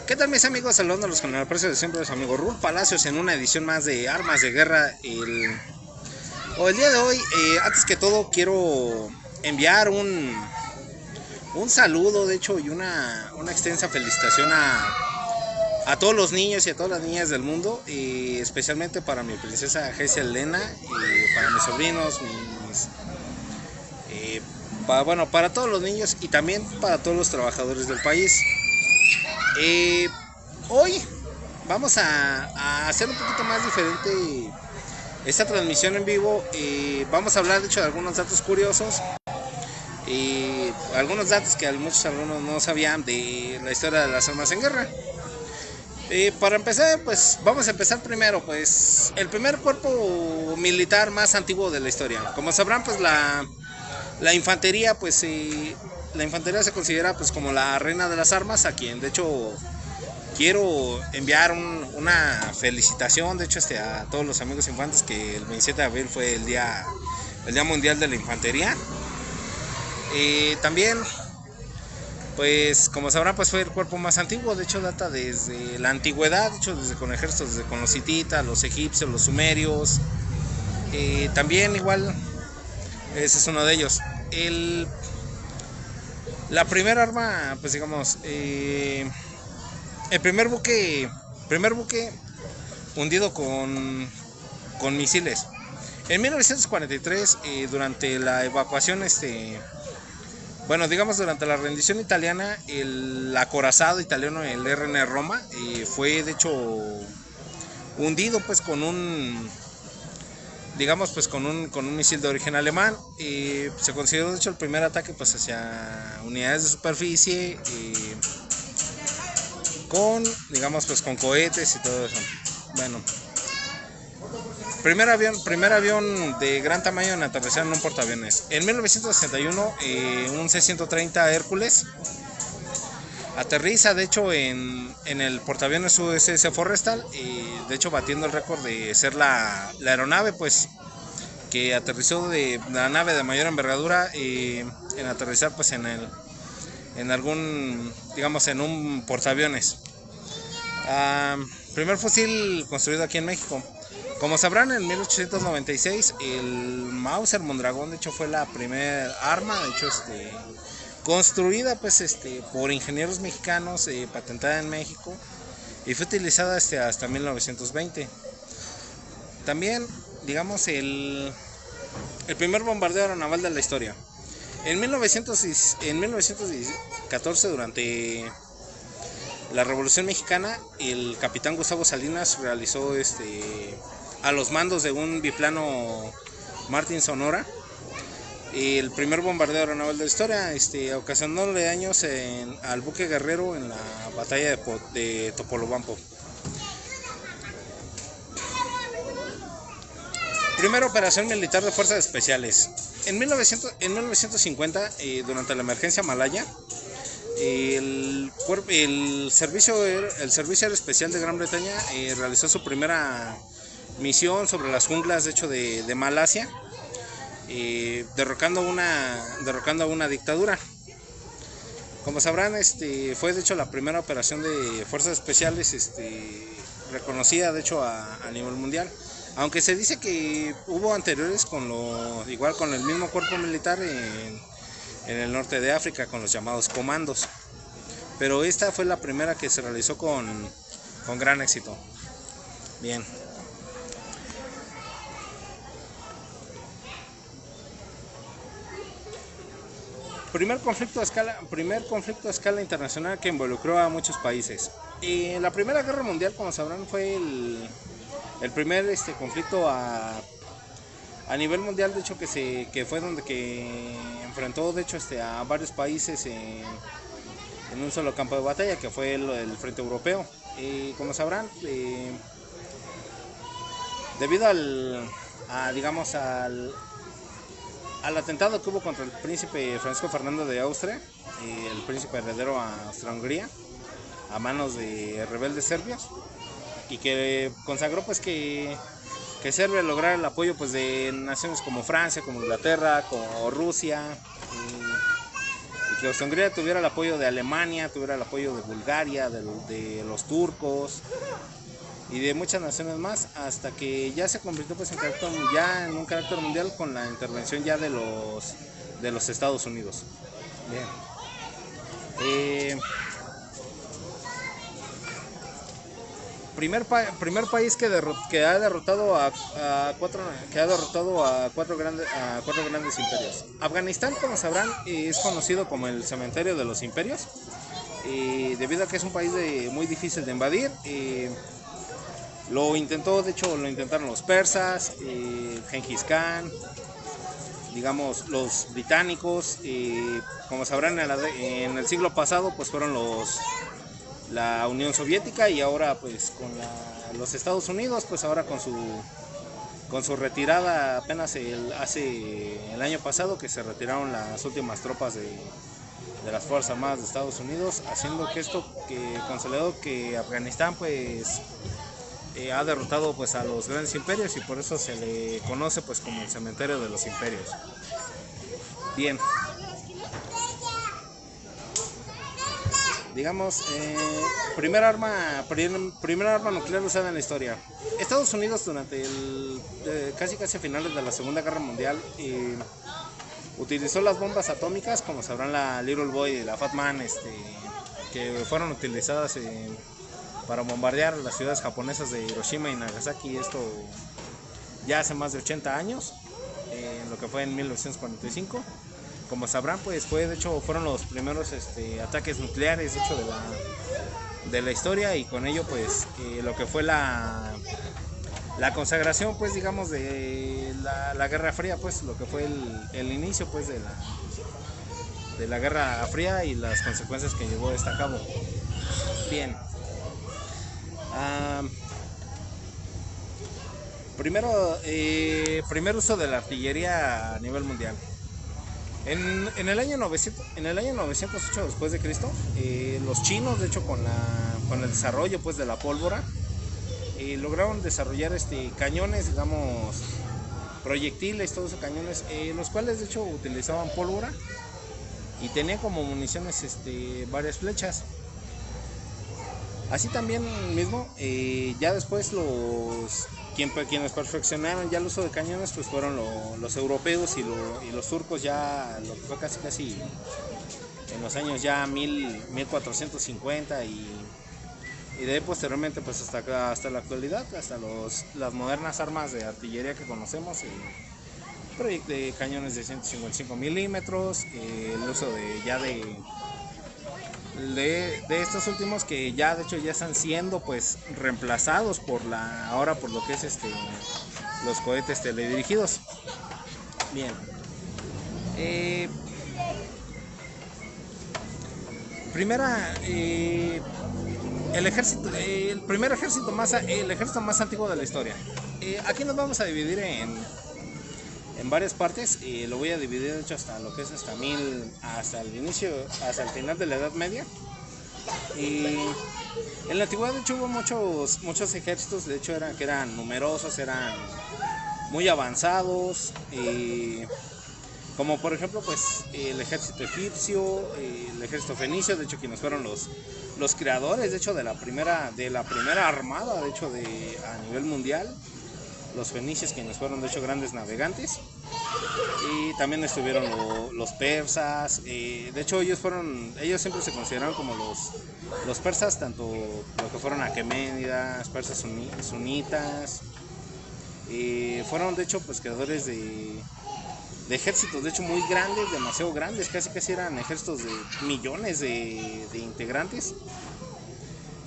¿Qué tal, mis amigos? Saludándolos con el aprecio de siempre, su amigo Rul Palacios en una edición más de Armas de Guerra. El día de hoy, antes que todo, quiero enviar un saludo, de hecho, y una extensa felicitación a todos los niños y a todas las niñas del mundo, y especialmente para mi princesa Jessia Elena, y para mis sobrinos, para todos los niños y también para todos los trabajadores del país. Hoy vamos a hacer un poquito más diferente esta transmisión en vivo. Vamos a hablar, de hecho, de algunos datos curiosos, algunos datos que muchos alumnos no sabían de la historia de las armas en guerra. Para empezar, pues vamos a empezar primero, pues el primer cuerpo militar más antiguo de la historia. Como sabrán, pues la infantería, pues la infantería se considera pues como la reina de las armas, a quien de hecho quiero enviar una felicitación, de hecho, a todos los amigos infantes, que el 27 de abril fue el día mundial de la infantería. También, pues como sabrán, pues fue el cuerpo más antiguo, de hecho data desde la antigüedad, de hecho desde con ejércitos, desde con los hititas, los egipcios, los sumerios. También igual, ese es uno de ellos. La primera arma, pues digamos, el primer buque hundido con misiles. En 1943, durante la evacuación, durante la rendición italiana, el acorazado italiano, el RN Roma, fue de hecho hundido pues con un misil de origen alemán. Se consideró de hecho el primer ataque pues hacia unidades de superficie, con cohetes y todo eso. Bueno, primer avión de gran tamaño en aterrizar en un portaaviones. En 1961, un C-130 Hércules aterriza, de hecho, en el portaaviones USS Forrestal, de hecho batiendo el récord de ser la aeronave pues que aterrizó, de la nave de mayor envergadura, en aterrizar pues en un portaaviones. Primer fusil construido aquí en México. Como sabrán, en 1896 el Mauser Mondragón, de hecho, fue la primera arma, de hecho, construida pues por ingenieros mexicanos, patentada en México, y fue utilizada hasta 1920. También, digamos, el primer bombardeo aeronaval de la historia. En 1914, durante la Revolución Mexicana, el capitán Gustavo Salinas realizó a los mandos de un biplano Martin Sonora el primer bombardeo aeronaval de la historia, ocasionándole daños al buque Guerrero en la batalla de Topolobampo. Primera operación militar de fuerzas especiales. En 1950, durante la emergencia malaya, el servicio aéreo especial de Gran Bretaña realizó su primera misión sobre las junglas, de hecho, de Malasia, derrocando una dictadura. Como sabrán, fue de hecho la primera operación de fuerzas especiales reconocida, de hecho, a nivel mundial. Aunque se dice que hubo anteriores con el mismo cuerpo militar en el norte de África, con los llamados comandos. Pero esta fue la primera que se realizó con gran éxito. Bien. Primer conflicto a escala internacional que involucró a muchos países. La Primera Guerra Mundial, como sabrán, fue el primer conflicto a nivel mundial, de hecho, que fue donde enfrentó, de hecho, a varios países en un solo campo de batalla, que fue el Frente Europeo. Como sabrán, debido al atentado que hubo contra el príncipe Francisco Fernando de Austria, el príncipe heredero a Austria-Hungría, a manos de rebeldes serbios, y que consagró pues que Serbia lograra el apoyo pues de naciones como Francia, como Inglaterra, como Rusia, y que Austria-Hungría tuviera el apoyo de Alemania, tuviera el apoyo de Bulgaria, de los turcos y de muchas naciones más, hasta que ya se convirtió pues ya en un carácter mundial con la intervención ya de los Estados Unidos. Bien. Primer país que ha derrotado a cuatro grandes imperios. Afganistán, como sabrán, es conocido como el cementerio de los imperios, debido a que es un país muy difícil de invadir. Lo intentaron los persas, Gengis Khan, digamos los británicos. Como sabrán, en el siglo pasado pues fueron la Unión Soviética, y ahora pues con los Estados Unidos, pues ahora con su retirada apenas hace el año pasado, que se retiraron las últimas tropas de las Fuerzas Armadas de Estados Unidos, haciendo que consolidó que Afganistán pues ha derrotado pues a los grandes imperios, y por eso se le conoce pues como el cementerio de los imperios. Bien. Digamos, primera arma nuclear usada en la historia. Estados Unidos durante casi a finales de la Segunda Guerra Mundial utilizó las bombas atómicas, como sabrán, la Little Boy y la Fat Man, que fueron utilizadas para bombardear las ciudades japonesas de Hiroshima y Nagasaki, esto ya hace más de 80 años, lo que fue en 1945. Como sabrán, pues fueron los primeros ataques nucleares de la historia, y con ello pues lo que fue la consagración, pues digamos, de la Guerra Fría, pues lo que fue el inicio pues de la Guerra Fría y las consecuencias que llevó esta a cabo. Bien. Primer uso de la artillería a nivel mundial. En el año 908 después de Cristo, los chinos, de hecho, con el desarrollo pues de la pólvora, lograron desarrollar cañones, digamos, proyectiles, todos esos cañones, los cuales de hecho utilizaban pólvora y tenían como municiones varias flechas. Así también mismo, ya después quienes perfeccionaron ya el uso de cañones pues fueron los europeos y los turcos, ya lo que fue casi en los años ya 1450, y de ahí posteriormente pues hasta la actualidad, hasta las modernas armas de artillería que conocemos, de cañones de 155 milímetros, el uso de estos últimos, que ya de hecho ya están siendo pues reemplazados ahora por lo que es los cohetes teledirigidos. Bien. El ejército más antiguo de la historia. Aquí nos vamos a dividir en varias partes. Lo voy a dividir de hecho hasta lo que es hasta el final de la Edad Media. En la antigüedad de hecho hubo muchos ejércitos, de hecho que eran numerosos, eran muy avanzados, como por ejemplo pues el ejército egipcio, el ejército fenicio, de hecho quienes fueron los creadores de hecho de la primera armada de hecho a nivel mundial. Los fenicios, quienes fueron de hecho grandes navegantes, y también estuvieron los persas. De hecho ellos siempre se consideraron como los persas, tanto lo que fueron aqueménidas, persas sunitas, fueron de hecho pues creadores de ejércitos de hecho muy grandes, demasiado grandes, casi eran ejércitos de millones de integrantes.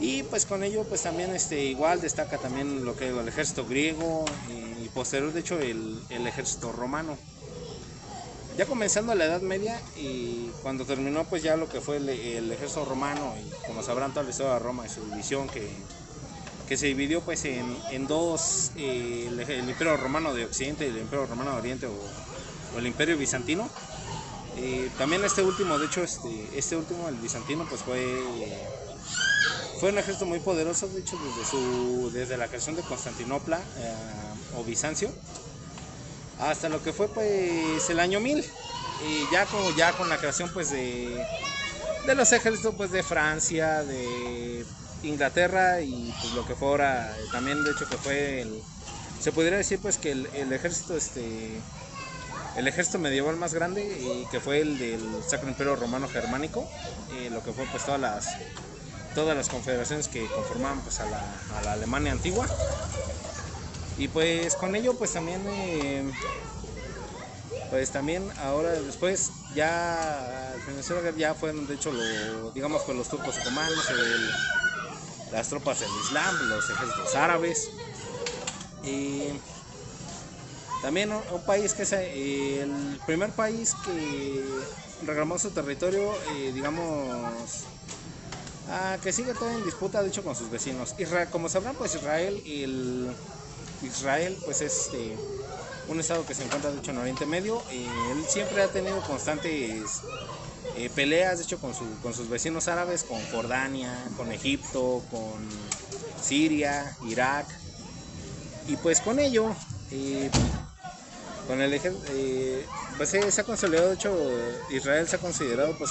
Y pues con ello pues también igual destaca también lo que el ejército griego, y posterior de hecho el ejército romano. Ya comenzando la Edad Media, y cuando terminó pues ya lo que fue el ejército romano, y como sabrán toda la historia de Roma y su división, que se dividió pues en dos, el Imperio Romano de Occidente y el Imperio Romano de Oriente, o el Imperio Bizantino. También este último, de hecho el bizantino, pues fue un ejército muy poderoso, de hecho desde la creación de Constantinopla o Bizancio hasta lo que fue pues el año 1000. y ya con la creación pues de los ejércitos pues de Francia, de Inglaterra y pues lo que fue ahora también de hecho que fue se podría decir pues que el ejército el ejército medieval más grande y que fue el del Sacro Imperio Romano Germánico, lo que fue pues todas las confederaciones que conformaban pues a la Alemania antigua. Y pues con ello pues también ahora después ya ya fueron de hecho digamos pues los turcos otomanos, las tropas del Islam, los ejércitos árabes. Y también un país que es el primer país que reclamó su territorio, digamos, que sigue todavía en disputa, de hecho, con sus vecinos. Como sabrán, pues Israel pues es un estado que se encuentra, de hecho, en Oriente Medio. Él siempre ha tenido constantes peleas, de hecho, con sus vecinos árabes, con Jordania, con Egipto, con Siria, Irak. Y pues con ello... con el pues se ha consolidado, de hecho Israel se ha considerado pues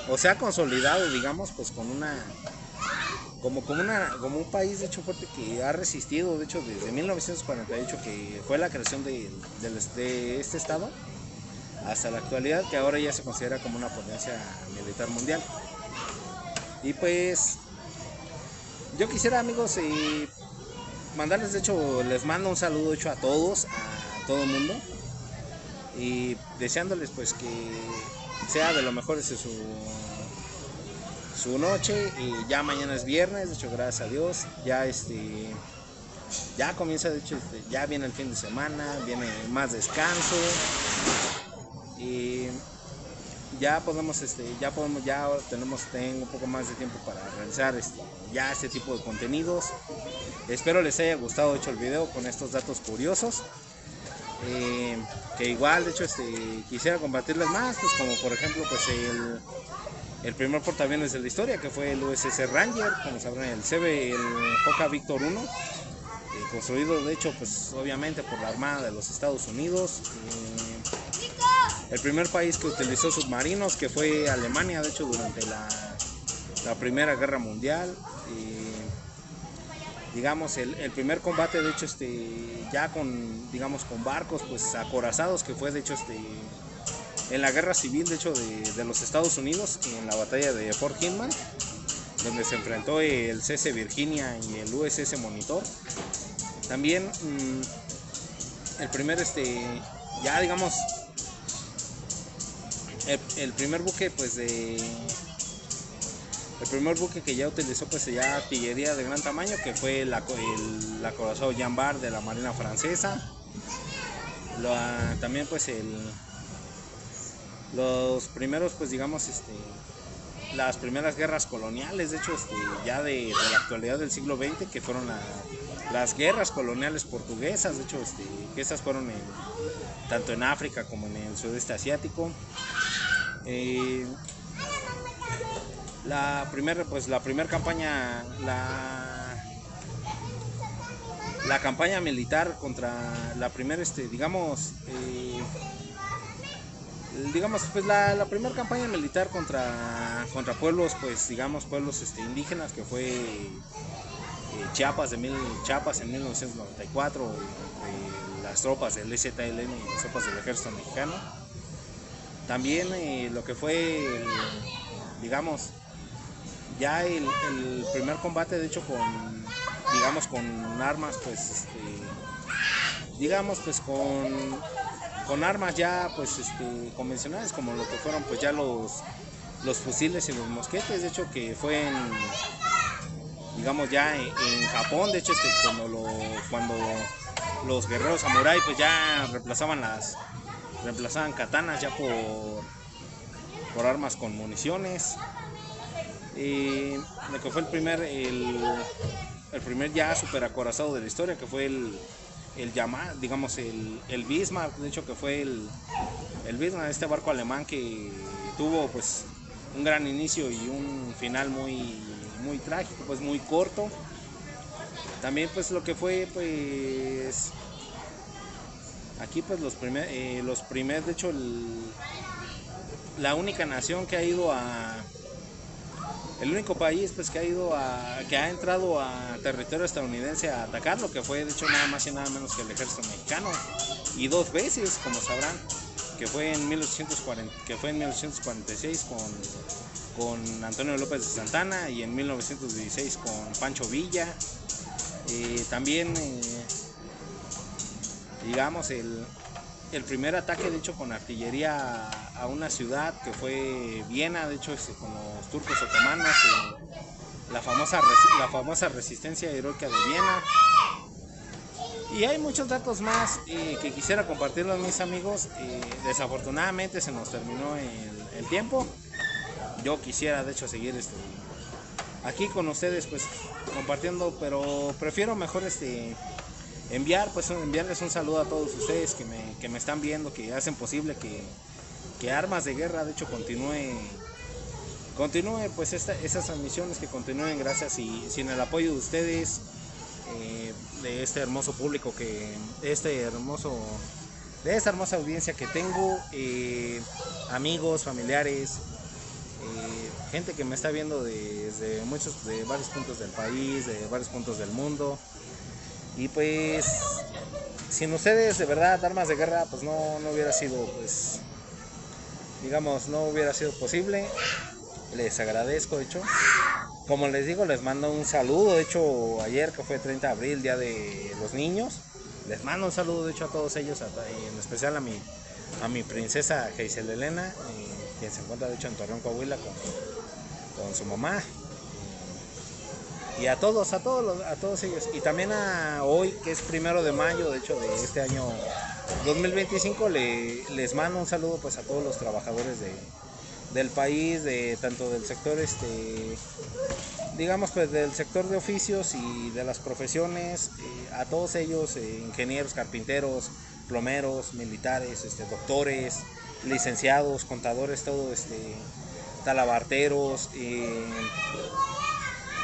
o se ha consolidado digamos pues como un país de hecho fuerte que ha resistido de hecho desde 1948 que fue la creación de este estado hasta la actualidad, que ahora ya se considera como una potencia militar mundial. Y pues yo quisiera, amigos, mandarles, de hecho les mando un saludo de hecho a todos, a todo el mundo, y deseándoles pues que sea de lo mejor su noche. Y ya mañana es viernes, de hecho gracias a Dios ya comienza, de hecho ya viene el fin de semana, viene más descanso y ya tengo un poco más de tiempo para realizar ya este tipo de contenidos. Espero les haya gustado, de hecho, el video con estos datos curiosos, que igual, de hecho, quisiera compartirles más, pues como por ejemplo, pues el primer portaaviones de la historia, que fue el USS Ranger, como sabrán, el Hawker Victor 1, construido, de hecho, pues obviamente por la Armada de los Estados Unidos. El primer país que utilizó submarinos, que fue Alemania, de hecho, durante la Primera Guerra Mundial. Digamos, el primer combate, de hecho, ya con barcos pues acorazados, que fue, de hecho, en la Guerra Civil, de hecho, de los Estados Unidos, en la batalla de Fort Hillman, donde se enfrentó el CC Virginia y el USS Monitor. También el primer, ya digamos, el primer buque pues el primer buque que ya utilizó pues ya artillería de gran tamaño, que fue el acorazado Jean Bart de la Marina Francesa. También pues los primeros pues digamos las primeras guerras coloniales, de hecho ya de la actualidad del siglo XX, que fueron las guerras coloniales portuguesas, de hecho que estas fueron tanto en África como en el sudeste asiático. La primera campaña, la campaña militar contra la primera, pues la primera campaña militar contra pueblos, pues digamos pueblos indígenas, que fue Chiapas en 1994, las tropas del EZLN y las tropas del ejército mexicano. También lo que fue digamos ya el primer combate, de hecho con armas pues digamos pues con armas ya pues convencionales, como lo que fueron pues ya los fusiles y los mosquetes, de hecho que fue digamos ya en Japón, de hecho cuando los guerreros samurái pues ya reemplazaban katanas ya por armas con municiones. Lo que fue el primer ya super acorazado de la historia, que fue el Bismarck, de hecho que fue el Bismarck, este barco alemán que tuvo pues un gran inicio y un final muy trágico, pues muy corto. También pues lo que fue pues Aquí pues de hecho la única nación que ha ido el único país pues que ha entrado a territorio estadounidense a atacarlo, que fue de hecho nada más y nada menos que el ejército mexicano, y 2 veces, como sabrán, que fue en 1946 con Antonio López de Santana y en 1916 con Pancho Villa. También digamos el primer ataque de hecho con artillería a una ciudad que fue Viena, de hecho con los turcos otomanos, la famosa resistencia heroica de Viena. Y hay muchos datos más que quisiera compartirlos, mis amigos. Desafortunadamente se nos terminó el tiempo. Yo quisiera de hecho seguir aquí con ustedes pues compartiendo, pero prefiero mejor enviarles un saludo a todos ustedes que me están viendo, que hacen posible que Armas de Guerra de hecho continúe pues esas transmisiones, que continúen gracias y sin el apoyo de ustedes, de este hermoso público, de esta hermosa audiencia que tengo, amigos, familiares, gente que me está viendo de varios puntos del país, de varios puntos del mundo. Y pues sin ustedes de verdad Armas de Guerra pues no hubiera sido, pues digamos, no hubiera sido posible. Les agradezco, de hecho, como les digo, les mando un saludo. De hecho, ayer que fue 30 de abril, Día de los Niños, les mando un saludo de hecho a todos ellos, en especial a mi princesa Geisel Elena, quien se encuentra de hecho en Torreón, Coahuila, con su mamá. Y a todos ellos. Y también a hoy, que es 1 de mayo, de hecho, de este año 2025, les mando un saludo pues a todos los trabajadores del país, tanto del sector, digamos, pues del sector de oficios y de las profesiones, a todos ellos, ingenieros, carpinteros, plomeros, militares, doctores, licenciados, contadores, todo, talabarteros,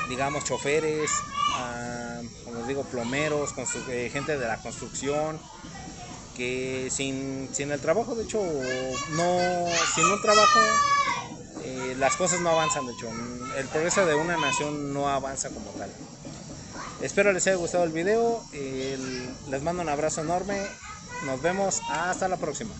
digamos, choferes, como les digo, plomeros, gente de la construcción, que sin el trabajo, de hecho, sin un trabajo, las cosas no avanzan. De hecho, el progreso de una nación no avanza como tal. Espero les haya gustado el video, les mando un abrazo enorme, nos vemos, hasta la próxima.